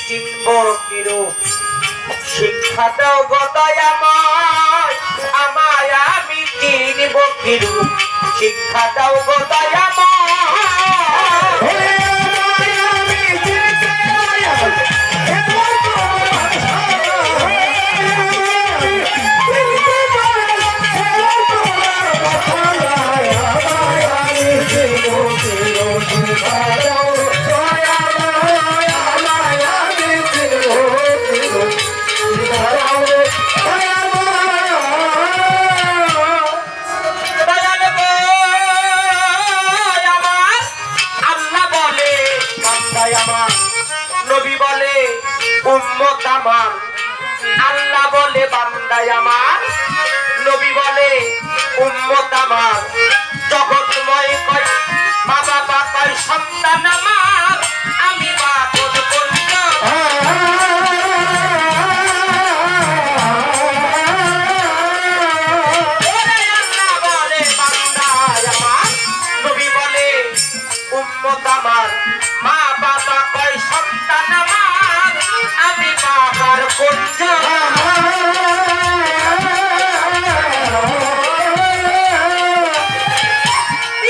চিনব কিরূপ শিক্ষা দাও গো দয়াময় আমায় আমি চিনব কিরূপ শিক্ষা দাও গো দয়াময় নবী বলে উম্মত আমার আল্লাহ বলে বান্দায় আমার নবী বলে উম্মত আমার জগৎময় কয় মা বাবা কয় সন্তান আমার আমি বাপন বলল আল্লাহ বলে বান্দায় আমার নবী বলে উম্মত আমার মা বাবা কয় সন্তান আমার আমি বাবার কুঞ্জ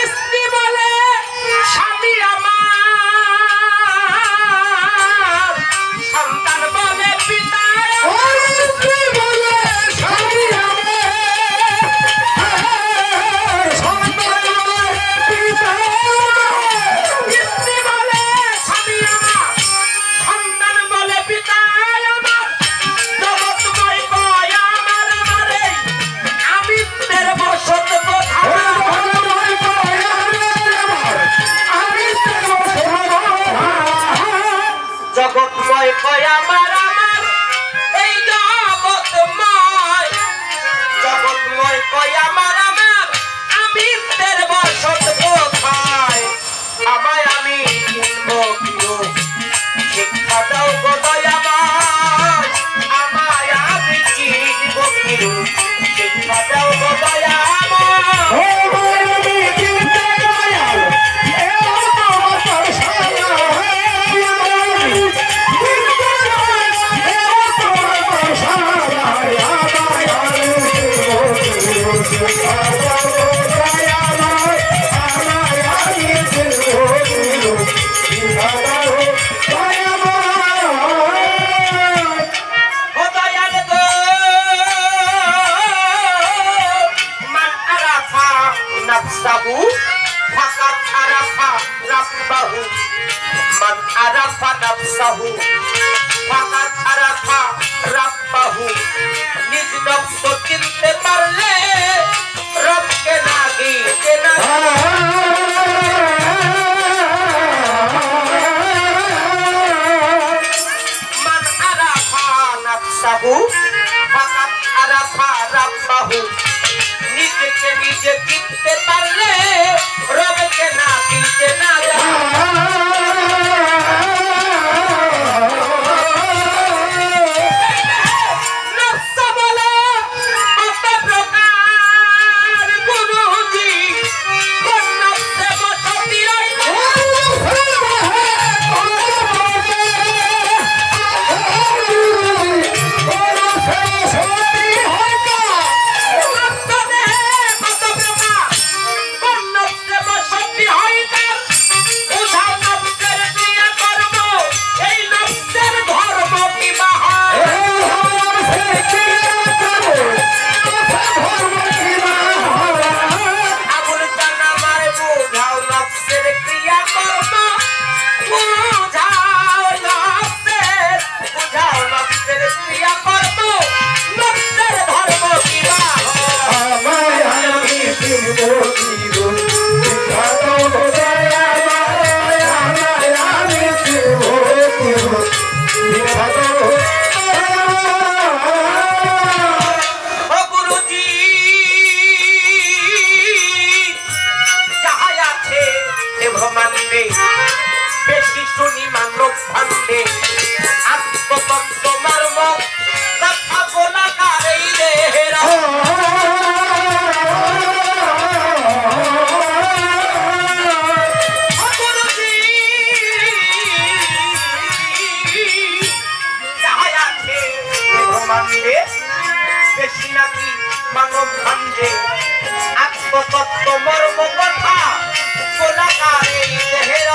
স্ত্রী বলে স্বামী আমার সন্তান বলে পিতা স্ত্রী বলে স্বামী জগৎময় কয় আমার আমার এই জগৎময় জগৎময় কয় আমার আমার আমি তের বসত কোথায় আমায় আমি চিনব কিরূপ শিক্ষা দাও গো দয়াময় আমায় আমি চিনব কিরূপ শিক্ষা দাও গো দয়াময় Man arafa nafsahu fakat arafa rabbahu নিজ নফস চিনতে পারলে রবকে না গিয়ে না মান আরাফা নাফসাহু ফাকাত আরাফা রাব্বাহু নিজেকে নিজে চিনতে পারলে রবকে না গিয়ে না কাণ্ডে বেশি নাকি মানব কাণ্ডে আত্মতত্ত্ব মর্ম কথা গোলাকারে দেহের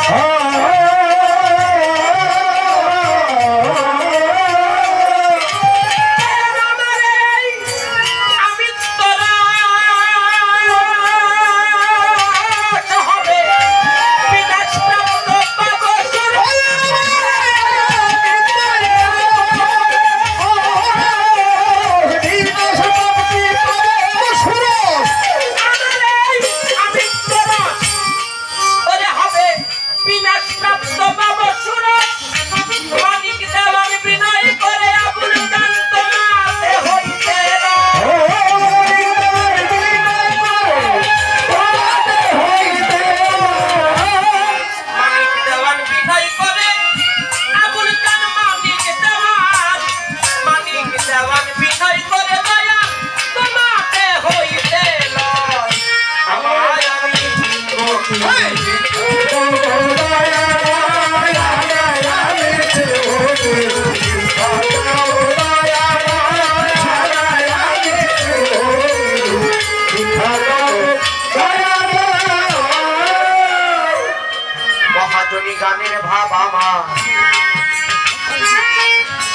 মহাজনী গানের ভাব আমার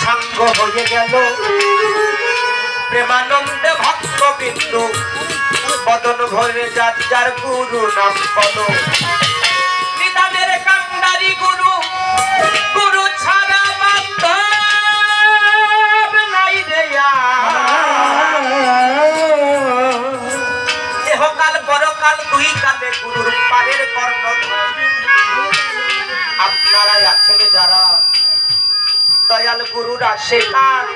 সাঙ্গ হয়ে গেল প্রেমানন্দে ভক্ত বিন্দু বদন ভরে যার যার গুরু নাম পদ নিদানের কান্ডারি গুরু গুরু ছাড়া বান্ধব নাই রে দেহকাল পরকাল দুই কালে গুরুর পারের কর্ণধর আপনারাই আছেন যারা দয়াল গুরুর আশীর্বাদ